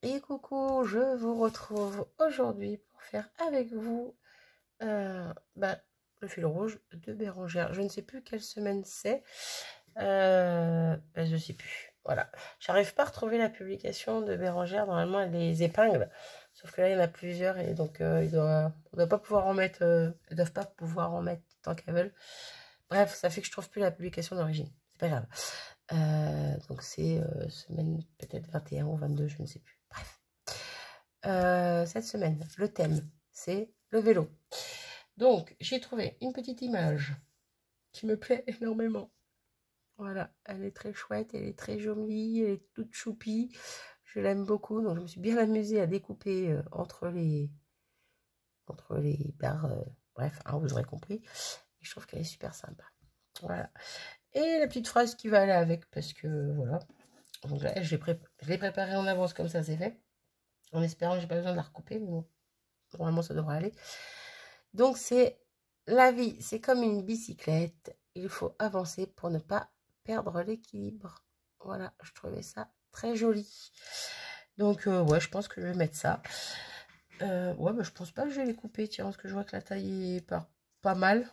Et coucou, je vous retrouve aujourd'hui pour faire avec vous le fil rouge de Bérengère. Je ne sais plus quelle semaine c'est. Je ne sais plus. Voilà. J'arrive pas à retrouver la publication de Bérengère. Normalement, elle les épingle. Sauf que là, il y en a plusieurs et donc on doit pas pouvoir en mettre. Elles doivent pas pouvoir en mettre tant qu'elles veulent. Bref, ça fait que je trouve plus la publication d'origine. C'est pas grave. Donc c'est semaine peut-être 21 ou 22, je ne sais plus. Bref. Cette semaine, le thème, c'est le vélo. Donc, j'ai trouvé une petite image qui me plaît énormément. Voilà, elle est très chouette, elle est très jolie, elle est toute choupie. Je l'aime beaucoup, donc je me suis bien amusée à découper entre les barres. Bref, hein, vous aurez compris. Et je trouve qu'elle est super sympa. Voilà. Et la petite phrase qui va aller avec, parce que voilà. Donc là, je l'ai préparée en avance, comme ça c'est fait. En espérant que j'ai pas besoin de la recouper, mais bon, normalement ça devrait aller. Donc c'est la vie, c'est comme une bicyclette. Il faut avancer pour ne pas perdre l'équilibre. Voilà, je trouvais ça très joli. Donc ouais, je pense que je vais mettre ça. Ouais, je pense pas que je vais les couper, tiens, parce que je vois que la taille est pas mal.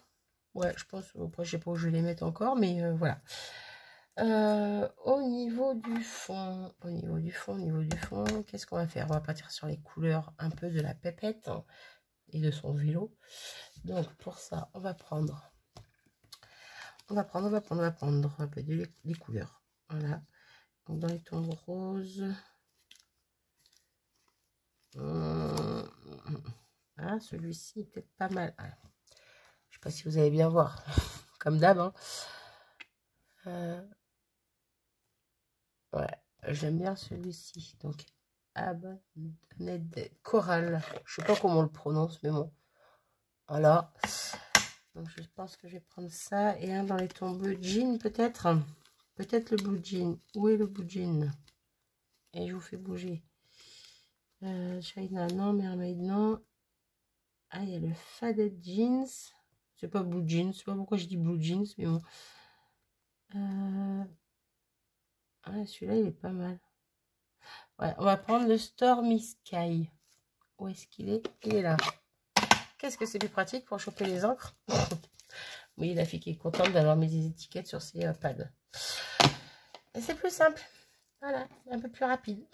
Ouais, je pense, après je sais pas où je vais les mettre encore, mais voilà. Au niveau du fond, qu'est-ce qu'on va faire? On va partir sur les couleurs un peu de la pépette et de son vélo. Donc pour ça, on va prendre un peu des couleurs. Voilà. Donc dans les tons roses. Ah, celui-ci est peut-être pas mal. Ah, je sais pas si vous allez bien voir, comme d'hab. Hein. Ouais, j'aime bien celui-ci. Donc, Abned Coral. Je sais pas comment on le prononce, mais bon. Voilà. Donc, je pense que je vais prendre ça. Et un dans les tons bleu jean, peut-être. Peut-être le blue jean. Où est le blue jean? Et je vous fais bouger. China, non. Mermaid, non. Ah, il y a le Faded Jeans. C'est pas blue jeans. Je sais pas pourquoi je dis blue jeans, mais bon. Ah, celui-là, il est pas mal. Ouais, on va prendre le Stormy Sky. Où est-ce qu'il est? Il est là. Qu'est-ce que c'est plus pratique pour choper les encres? Oui, la fille qui est contente d'avoir mes étiquettes sur ses pads. Et c'est plus simple. Voilà, un peu plus rapide.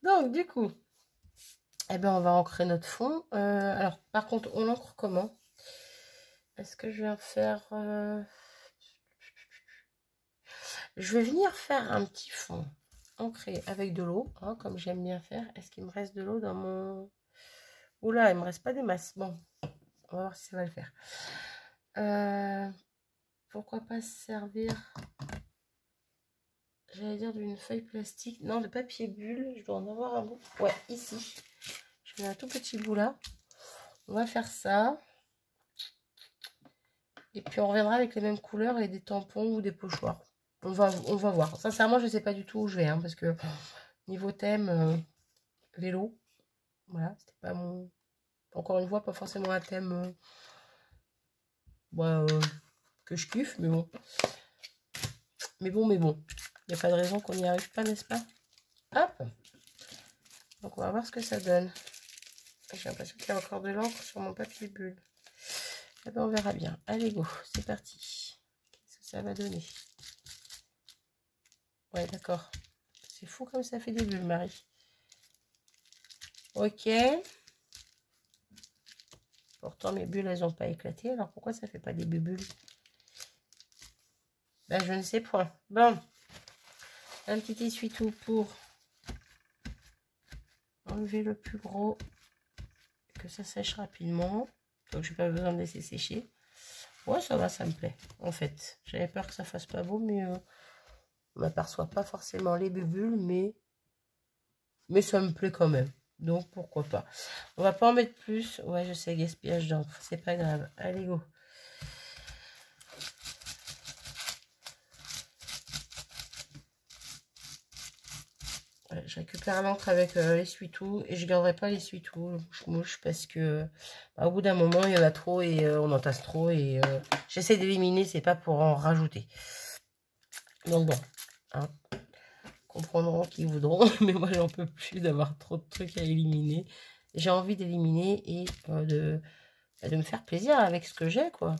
Donc, du coup, eh ben, on va ancrer notre fond. Alors, par contre, on l'ancre comment? Est-ce que je vais faire... Je vais venir faire un petit fond ancré avec de l'eau, hein, comme j'aime bien faire. Est-ce qu'il me reste de l'eau dans mon... Oula, il me reste pas des masses. Bon, on va voir si ça va le faire. Pourquoi pas se servir, j'allais dire d'une feuille plastique, non, de papier bulle. Je dois en avoir un bout. Ouais, ici. Je mets un tout petit bout là. On va faire ça. Et puis on reviendra avec les mêmes couleurs et des tampons ou des pochoirs. On va voir. Sincèrement, je ne sais pas du tout où je vais, hein, parce que niveau thème, vélo, voilà, c'était pas mon... Encore une fois, pas forcément un thème que je kiffe, mais bon. Mais bon. Il n'y a pas de raison qu'on n'y arrive pas, n'est-ce pas? Hop. Donc on va voir ce que ça donne. J'ai l'impression qu'il y a encore de l'encre sur mon papier bulle. Eh ben, on verra bien. Allez, go, c'est parti. Qu'est-ce que ça va donner? Ouais, d'accord. C'est fou comme ça fait des bulles, Marie. Ok. Pourtant, mes bulles, elles n'ont pas éclaté. Alors, pourquoi ça fait pas des bulles? Ben, je ne sais point. Bon. Un petit essuie-tout pour enlever le plus gros. Que ça sèche rapidement. Donc, je n'ai pas besoin de laisser sécher. Ouais, ça va, ça me plaît. En fait, j'avais peur que ça fasse pas beau, mais on m'aperçoit pas forcément les bulles, mais ça me plaît quand même. Donc, pourquoi pas. On va pas en mettre plus. Ouais, je sais, gaspillage d'encre. C'est pas grave. Allez, go. Ouais, je récupère l'encre avec l'essuie-tout. Et je garderai pas l'essuie-tout, mouche, parce que au bout d'un moment, il y en a trop et on entasse trop. Et j'essaie d'éliminer, c'est pas pour en rajouter. Donc bon. Hein. comprendront qui voudront, mais moi j'en peux plus d'avoir trop de trucs à éliminer. J'ai envie d'éliminer et de me faire plaisir avec ce que j'ai, quoi.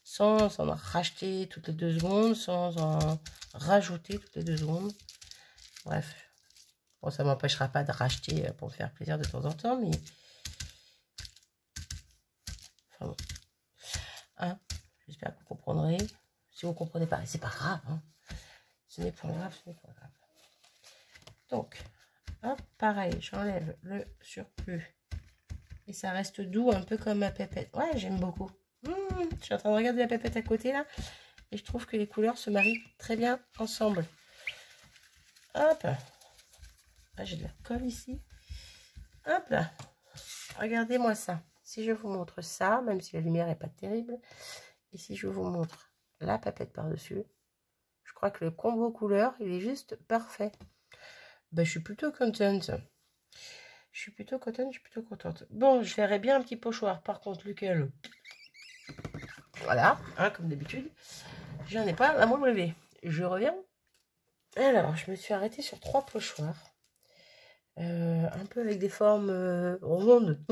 Sans en racheter toutes les 2 secondes, sans en rajouter toutes les 2 secondes. Bref. Bon, ça ne m'empêchera pas de racheter pour me faire plaisir de temps en temps, mais... Enfin bon. Hein, j'espère que vous comprendrez. Si vous ne comprenez pas, c'est pas grave. Hein. Ce n'est pas grave, ce n'est pas grave. Donc, hop, pareil, j'enlève le surplus. Et ça reste doux, un peu comme ma pépette. Ouais, j'aime beaucoup. Je suis en train de regarder la pépette à côté, là. Et je trouve que les couleurs se marient très bien ensemble. Hop. Ah, j'ai de la colle ici. Hop là. Regardez-moi ça. Si je vous montre ça, même si la lumière n'est pas terrible, et si je vous montre la pépette par-dessus, je crois que le combo couleur, il est juste parfait. Ben, je suis plutôt contente. Je suis plutôt contente. Bon, je verrais bien un petit pochoir. Par contre, lequel? Voilà, hein, comme d'habitude. J'en ai pas la moindre idée. Je reviens. Alors, je me suis arrêtée sur 3 pochoirs. Un peu avec des formes rondes.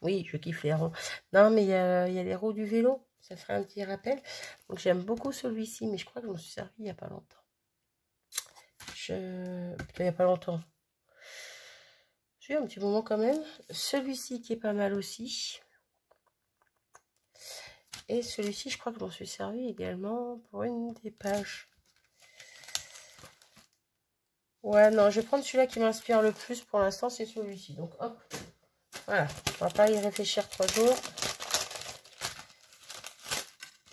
Oui, je kiffe les ronds. Non, mais il y a les roues du vélo. Ça ferait un petit rappel. Donc, j'aime beaucoup celui-ci, mais je crois que je m'en suis servi il n'y a pas longtemps. Putain, il n'y a pas longtemps. J'ai un petit moment quand même. Celui-ci qui est pas mal aussi. Et celui-ci, je crois que je m'en suis servi également pour une des pages. Ouais, non, je vais prendre celui-là qui m'inspire le plus pour l'instant, c'est celui-ci. Donc, hop, voilà. On va pas y réfléchir 3 jours.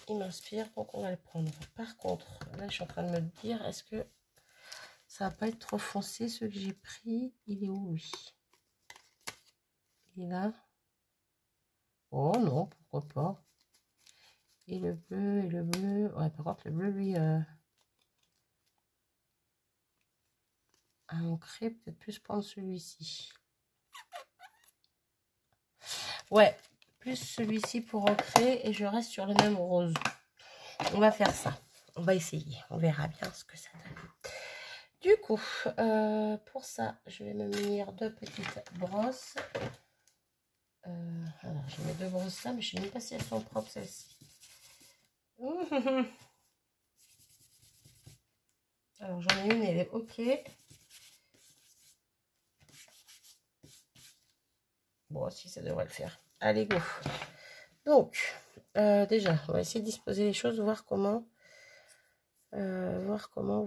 Il m'inspire, donc on va le prendre. Par contre, là, je suis en train de me dire, est-ce que ça va pas être trop foncé, ce que j'ai pris? Il est où, lui? Il est là. Oh non, pourquoi pas. Et le bleu. Ouais, par contre, le bleu, lui, à ancrer, peut-être plus prendre celui-ci. Ouais, plus celui-ci pour ancrer et je reste sur le même rose. On va faire ça. On va essayer. On verra bien ce que ça donne. Du coup, pour ça, je vais me munir 2 petites brosses. Alors, j'ai mes 2 brosses là, mais je ne sais même pas si elles sont propres, celles-ci. Alors, j'en ai une, elle est OK. Bon, si, ça devrait le faire. Allez, go. Donc, déjà, on va essayer de disposer les choses, voir comment. Voir comment.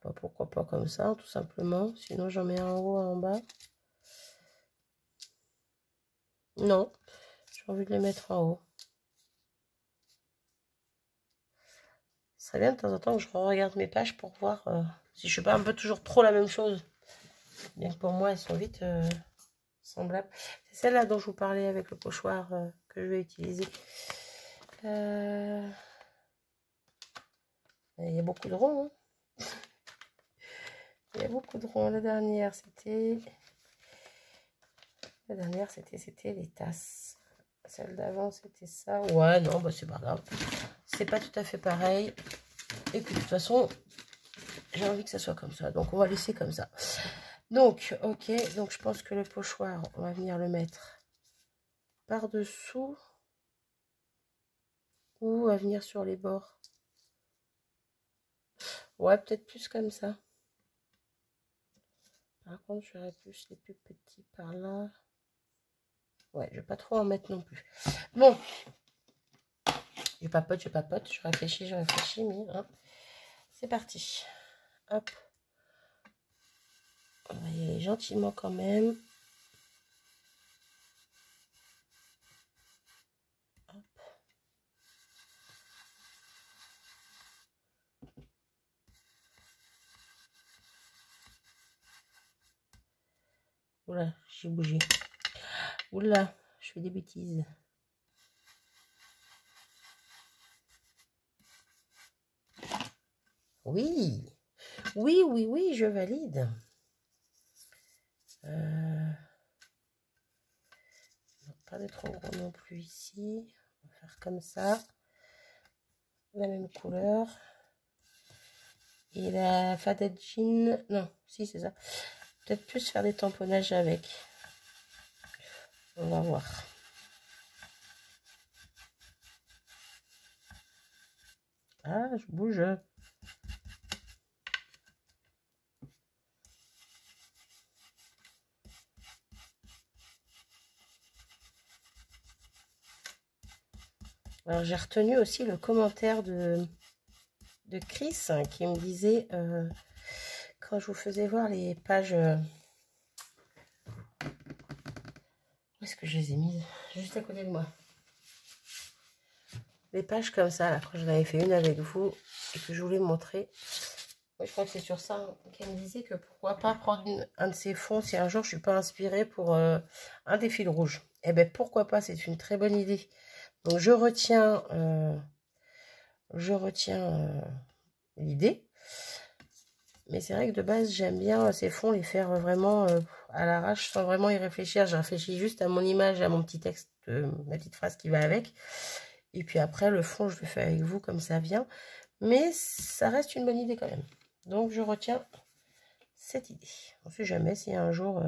Bah, pourquoi pas comme ça, tout simplement. Sinon, j'en mets un en haut, un en bas. Non, j'ai envie de les mettre en haut. Ce serait bien de temps en temps que je regarde mes pages pour voir si je ne fais pas un peu toujours trop la même chose. Bien que pour moi, elles sont vite semblables. C'est celle-là dont je vous parlais avec le pochoir que je vais utiliser. Il y a beaucoup de ronds. Hein. Il y a beaucoup de ronds. La dernière, c'était les tasses. Celle d'avant, c'était ça. Ouais, non, bah c'est pas grave. C'est pas tout à fait pareil. Et puis, de toute façon, j'ai envie que ça soit comme ça. Donc, on va laisser comme ça. Donc, ok. Donc, je pense que le pochoir, on va venir le mettre par-dessous. Ou à venir sur les bords. Ouais, peut-être plus comme ça. Par contre, j'aurais plus les plus petits par là. Ouais, je vais pas trop en mettre non plus. Bon. Je papote. Je réfléchis, mais hein, c'est parti. Hop. On va y aller gentiment quand même. Hop. Oula, j'ai bougé. Oula, je fais des bêtises. Oui, je valide. Pas de trop gros non plus ici. On va faire comme ça. La même couleur. Et la Faded Jean, non, si c'est ça. Peut-être plus faire des tamponnages avec. On va voir. Ah, je bouge. Alors j'ai retenu aussi le commentaire de Chris qui me disait quand je vous faisais voir les pages. Où est-ce que je les ai mises? Juste à côté de moi. Les pages comme ça, là, quand j'en avais fait une avec vous et que je voulais montrer. Oui, je crois que c'est sur ça qu'elle me disait que pourquoi pas prendre un de ces fonds si un jour je suis pas inspirée pour un des fils rouges. Eh bien, pourquoi pas, c'est une très bonne idée. Donc, je retiens l'idée. Mais c'est vrai que de base, j'aime bien ces fonds, les faire vraiment à l'arrache, sans vraiment y réfléchir. Je réfléchis juste à mon image, à mon petit texte, ma petite phrase qui va avec. Et puis après, le fond, je le fais avec vous comme ça vient. Mais ça reste une bonne idée quand même. Donc, je retiens cette idée. On ne sait jamais si un jour,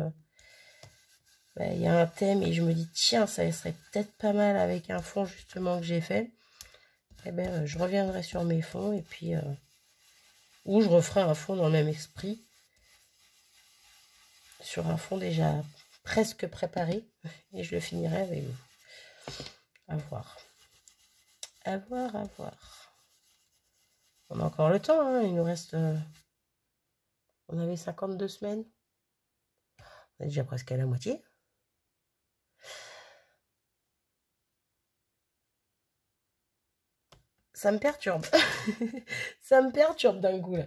il y a un thème et je me dis, tiens, ça serait peut-être pas mal avec un fond justement que j'ai fait. Eh bien, je reviendrai sur mes fonds et puis... ou je referai un fond dans le même esprit. Sur un fond déjà presque préparé. Et je le finirai avec vous. À voir. À voir, à voir. On a encore le temps, hein. Il nous reste... on avait 52 semaines. On est déjà presque à la moitié. Ça me perturbe. Ça me perturbe d'un coup, là.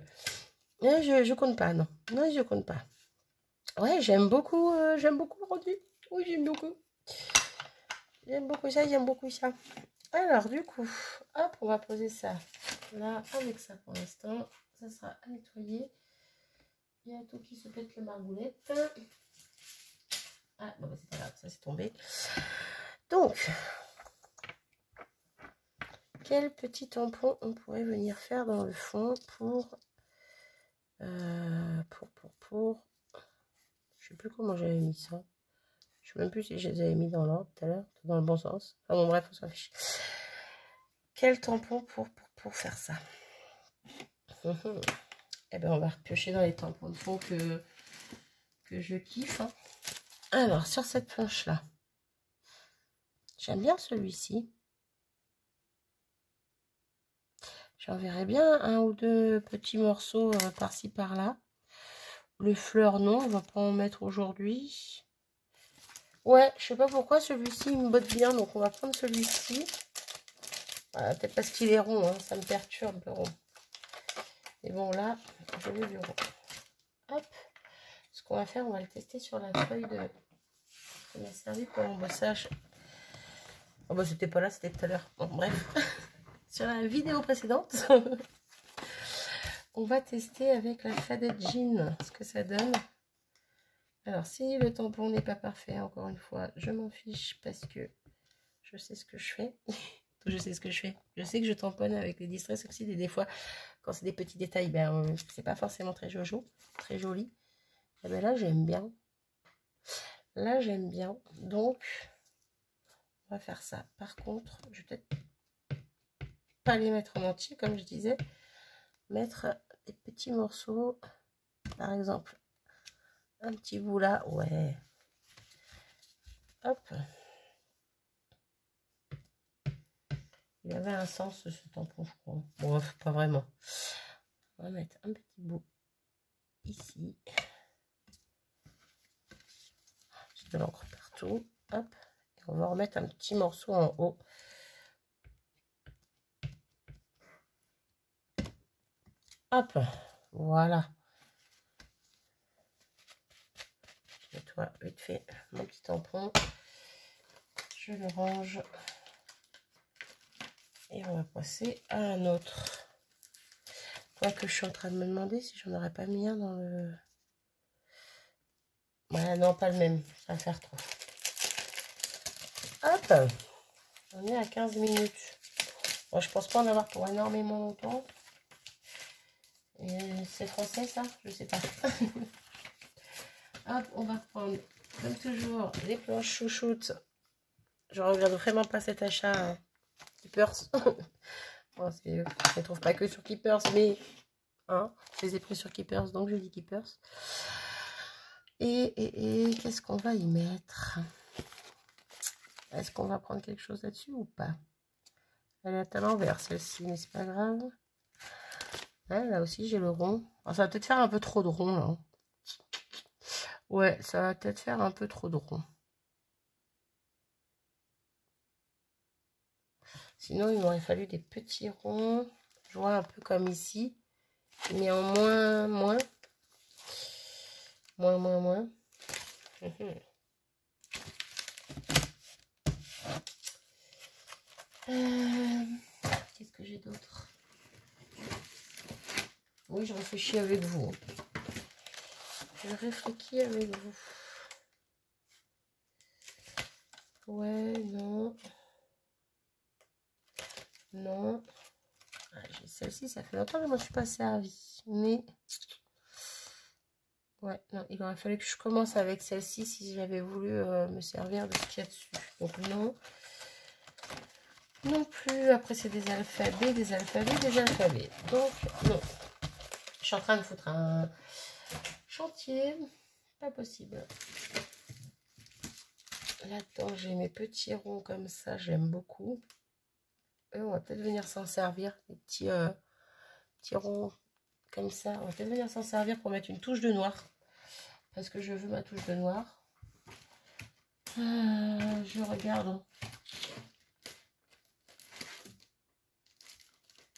Je compte pas, non. Non, je compte pas. Ouais, j'aime beaucoup le rendu. Oui, j'aime beaucoup. J'aime beaucoup ça, j'aime beaucoup ça. Alors, du coup, hop, on va poser ça là, avec ça pour l'instant. Ça sera à nettoyer. Il y a tout qui se pète le margoulette. Ah, bon, c'est pas grave, ça c'est tombé. Donc, quel petit tampon on pourrait venir faire dans le fond pour je sais plus comment j'avais mis ça. Je sais même plus si je les avais mis dans l'ordre tout à l'heure, dans le bon sens. Enfin bon, bref, on s'en fiche. Quel tampon pour faire ça? Eh bien, on va repiocher dans les tampons de fond que je kiffe. Hein. Alors, sur cette planche-là, j'aime bien celui-ci. J'enverrai bien un ou deux petits morceaux par-ci, par-là. Le fleur, non, on va pas en mettre aujourd'hui. Ouais, je sais pas pourquoi celui-ci il me botte bien, donc on va prendre celui-ci. Voilà, peut-être parce qu'il est rond, hein, ça me perturbe le rond. Et bon, là, je veux du rond. Hop. Ce qu'on va faire, on va le tester sur la feuille de... Ça m'a servi pour l'embossage. Oh bah c'était pas là, c'était tout à l'heure. Bon, bref. Sur la vidéo précédente, on va tester avec la Faded Jean ce que ça donne. Alors, si le tampon n'est pas parfait, encore une fois, je m'en fiche parce que je sais ce que je fais. Je sais ce que je fais. Je sais que je tamponne avec les Distress Oxide et des fois, quand c'est des petits détails, ben, c'est pas forcément très jojo, très joli. Et ben là, j'aime bien. Là, j'aime bien. Donc, on va faire ça. Par contre, je vais peut-être pas les mettre en entier, comme je disais. Mettre des petits morceaux. Par exemple, un petit bout là. Ouais. Hop. Il avait un sens ce tampon, je crois. Bon, pas vraiment. On va mettre un petit bout ici. J'ai de l'encre partout. Hop. Et on va remettre un petit morceau en haut. Hop. Voilà. Je nettoie vite fait mon petit tampon. Je le range. Et on va passer à un autre. Quoique je suis en train de me demander si j'en aurais pas mis un dans le... Ouais, non, pas le même. Ça va faire trop. Hop. On est à 15 minutes. Bon, je pense pas en avoir pour énormément longtemps. C'est français ça? Je sais pas. Hop, on va prendre, comme toujours, les planches chouchoutes. Je regrette vraiment pas cet achat Keepers. Bon, je ne les trouve pas que sur Keepers, mais hein, je les ai pris sur Keepers, donc je dis Keepers. Et qu'est-ce qu'on va y mettre? Est-ce qu'on va prendre quelque chose là-dessus ou pas? Elle est à l'envers celle-ci, mais c'est pas grave. Là aussi j'ai le rond. Alors, ça va peut-être faire un peu trop de rond là. Ouais, ça va peut-être faire un peu trop de rond. Sinon, il m'aurait fallu des petits ronds. Je vois un peu comme ici. Mais en moins. Moins. Qu'est-ce que j'ai d'autre? Oui, je réfléchis avec vous. Je réfléchis avec vous. Ouais, non. Non. Ah, j'ai celle-ci, ça fait longtemps que je ne me suis pas servie. Mais... ouais, non, il aurait fallu que je commence avec celle-ci si j'avais voulu me servir de ce qu'il y a dessus. Donc non. Non plus. Après, c'est des alphabets. Donc, non. Je suis en train de foutre un chantier. Pas possible. Là-dedans, j'ai mes petits ronds comme ça. J'aime beaucoup. Et on va peut-être venir s'en servir. Des petits ronds comme ça. On va peut-être venir s'en servir pour mettre une touche de noir. Parce que je veux ma touche de noir. Je regarde.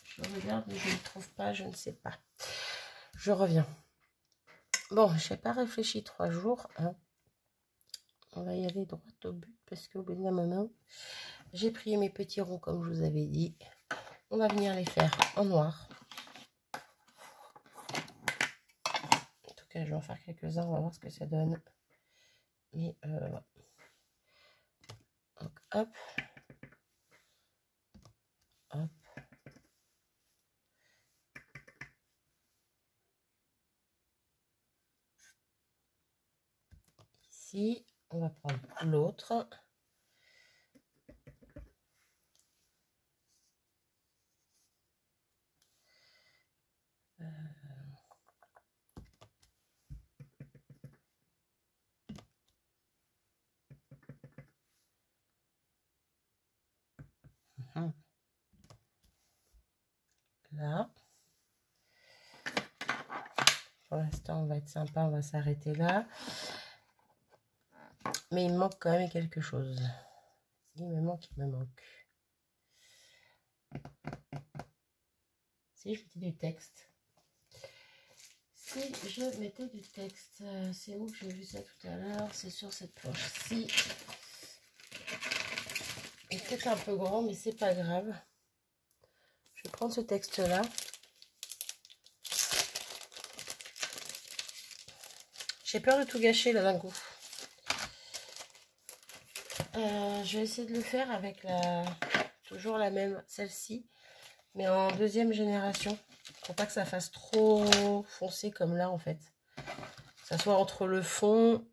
Je regarde, mais je ne trouve pas. Je ne sais pas. Je reviens. Bon, je n'ai pas réfléchi 3 jours. Hein. On va y aller droit au but. Parce qu'au bout d'un moment, j'ai pris mes petits ronds comme je vous avais dit. On va venir les faire en noir. En tout cas, je vais en faire quelques-uns. On va voir ce que ça donne. Mais ouais. Donc, hop. Hop. Ici, on va prendre l'autre. Là. Pour l'instant, on va être sympa, on va s'arrêter là. Mais il me manque quand même quelque chose. Il me manque. Si je mettais du texte. Si je mettais du texte, c'est où que j'ai vu ça tout à l'heure? C'est sur cette planche-ci. Il est peut-être un peu grand, mais c'est pas grave. Je vais prendre ce texte-là. J'ai peur de tout gâcher là d'un coup. Je vais essayer de le faire avec toujours la même, celle-ci, mais en deuxième génération. Pour pas que ça fasse trop foncé comme là en fait. Que ça soit entre le fond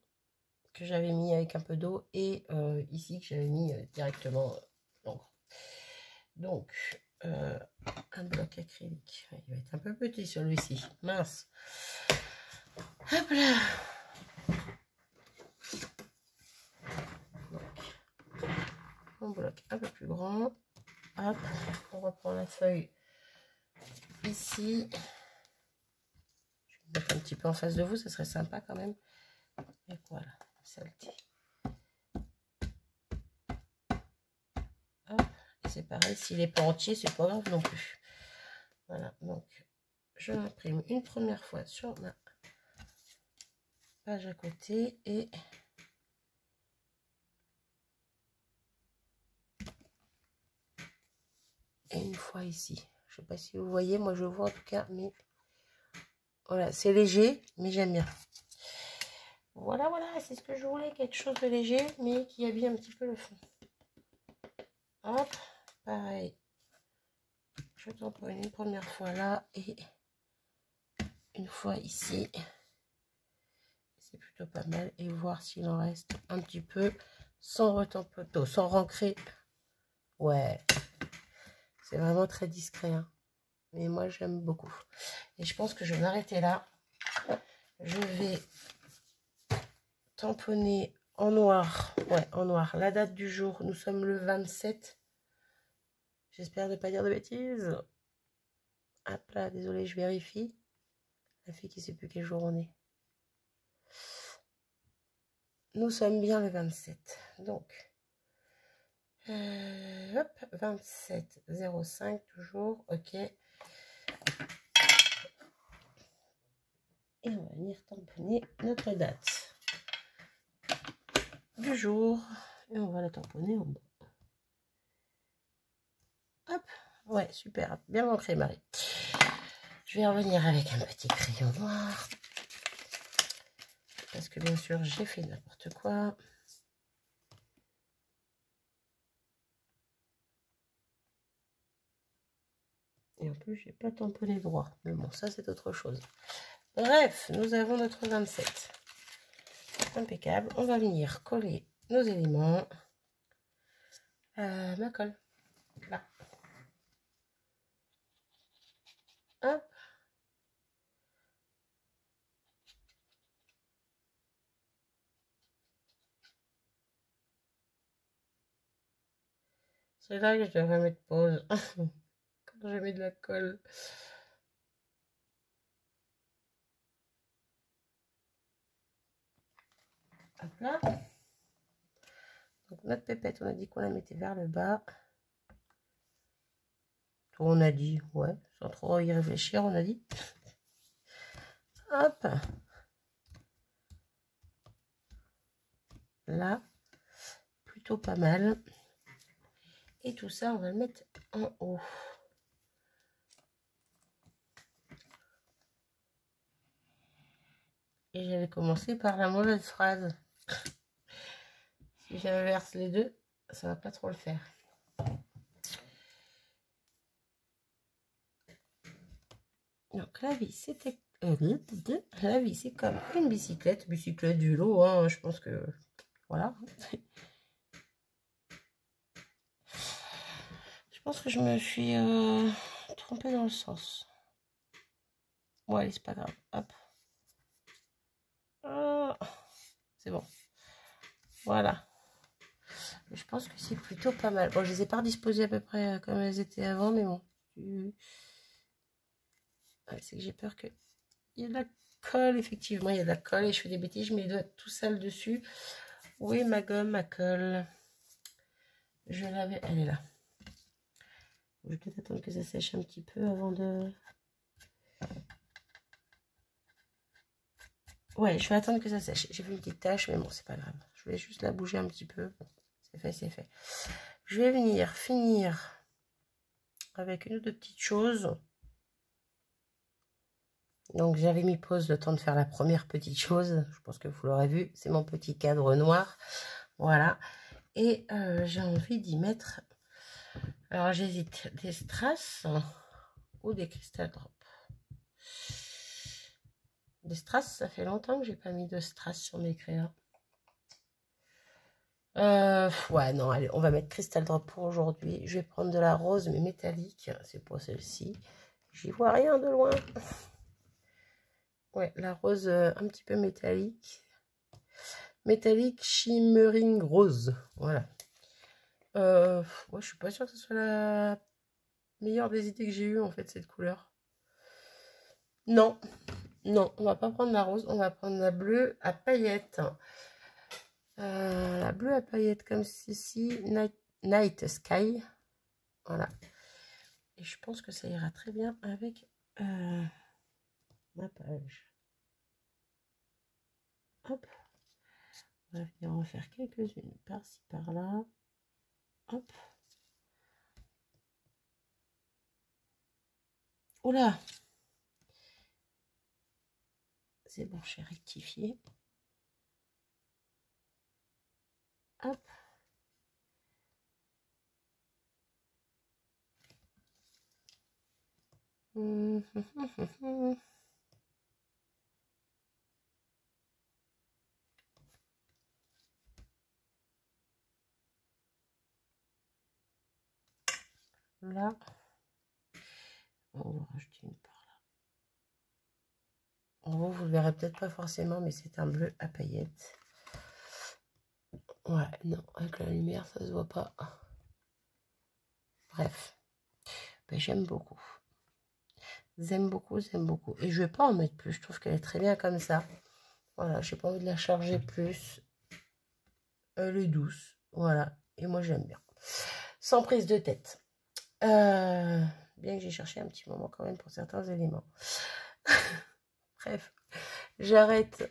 que j'avais mis avec un peu d'eau et ici que j'avais mis directement l'encre. Donc, un bloc acrylique. Il va être un peu petit celui-ci. Mince. Hop là. Donc, un bloc un peu plus grand. Hop, on reprend la feuille ici. Je vais me mettre un petit peu en face de vous, ça serait sympa quand même. Et voilà, celle-ci. Et c'est pareil, s'il n'est pas entier, c'est pas grave non plus. Voilà, donc je l'imprime une première fois sur ma page à côté et une fois ici. Je sais pas si vous voyez, moi je vois en tout cas, mais voilà, c'est léger, mais j'aime bien. Voilà, c'est ce que je voulais, quelque chose de léger, mais qui habille un petit peu le fond. Hop, pareil. Je tamponne une première fois là et une fois ici. C'est plutôt pas mal. Et voir s'il en reste un petit peu sans retampoter, sans rancrer. Ouais, c'est vraiment très discret. Hein. Mais moi, j'aime beaucoup. Et je pense que je vais m'arrêter là. Je vais tamponner en noir. Ouais, en noir. La date du jour, nous sommes le 27. J'espère ne pas dire de bêtises. Hop là, désolé, je vérifie. La fille qui ne sait plus quel jour on est. Nous sommes bien le 27. Donc, hop, 27,05 toujours. Ok. Et on va venir tamponner notre date du jour. Et on va la tamponner en bas. Hop. Ouais, super. Bien ancré, Marie. Je vais revenir avec un petit crayon noir. Parce que bien sûr, j'ai fait n'importe quoi. Et en plus, j'ai pas tamponné droit. Mais bon, ça, c'est autre chose. Bref, nous avons notre 27. Impeccable. On va venir coller nos éléments. Ma colle. Là. Hop. C'est là que je devrais mettre pause. Quand je mets de la colle. Hop là. Donc notre pépette, on a dit qu'on la mettait vers le bas. On a dit, ouais, sans trop y réfléchir, on a dit. Hop. Là. Plutôt pas mal. Et tout ça, on va le mettre en haut. Et j'avais commencé par la mauvaise phrase. Si j'inverse les deux, ça va pas trop le faire. Donc la vie, c'était... la vie, c'est comme une bicyclette. Bicyclette du lot, hein, je pense que... Voilà. Je pense que je me suis trompée dans le sens. Bon, allez, c'est pas grave. Hop. C'est bon. Voilà. Je pense que c'est plutôt pas mal. Bon, je les ai pas disposées à peu près comme elles étaient avant, mais bon. Ouais, c'est que j'ai peur qu'il y ait de la colle. Effectivement, il y a de la colle et je fais des bêtises. Je mets les doigts tout sale dessus. Oui, ma gomme, ma colle. Je l'avais... Elle est là. Je vais peut-être attendre que ça sèche un petit peu avant de... Ouais, je vais attendre que ça sèche. J'ai fait une petite tache, mais bon, c'est pas grave. Je vais juste la bouger un petit peu. C'est fait, c'est fait. Je vais venir finir avec une ou deux petites choses. Donc, j'avais mis pause le temps de faire la première petite chose. Je pense que vous l'aurez vu. C'est mon petit cadre noir. Voilà. Et j'ai envie d'y mettre... Alors, j'hésite. Des strass ou des crystal drop. Des strass, ça fait longtemps que j'ai pas mis de strass sur mes crayons. Ouais, non, allez, on va mettre Crystal Drop pour aujourd'hui. Je vais prendre de la rose, mais métallique. C'est pour celle-ci. J'y vois rien de loin. Ouais, la rose un petit peu métallique. Métallique shimmering rose. Voilà. Ouais, je suis pas sûre que ce soit la meilleure des idées que j'ai eues, en fait, cette couleur. Non, non, on va pas prendre la rose. On va prendre la bleue à paillettes. La bleue à paillettes comme ceci. Night Sky. Voilà. Et je pense que ça ira très bien avec ma page. Hop. On va venir en faire quelques-unes par-ci, par-là. Hop. Oula. C'est bon, j'ai rectifié. Hop. là. On va rajouter une par là. En gros, vous le verrez peut-être pas forcément, mais c'est un bleu à paillettes. Ouais, non, avec la lumière, ça se voit pas. Bref, ben, j'aime beaucoup. J'aime beaucoup, j'aime beaucoup. Et je vais pas en mettre plus, je trouve qu'elle est très bien comme ça. Voilà, j'ai pas envie de la charger plus. Elle est douce, voilà. Et moi, j'aime bien. Sans prise de tête. Bien que j'ai cherché un petit moment quand même pour certains éléments. Bref, j'arrête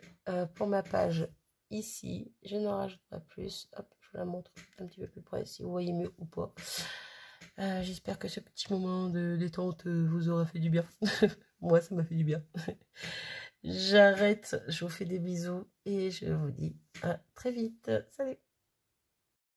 pour ma page ici. Je n'en rajoute pas plus. Hop, je vous la montre un petit peu plus près si vous voyez mieux ou pas. J'espère que ce petit moment de détente vous aura fait du bien. Moi, ça m'a fait du bien. J'arrête, je vous fais des bisous et je vous dis à très vite. Salut!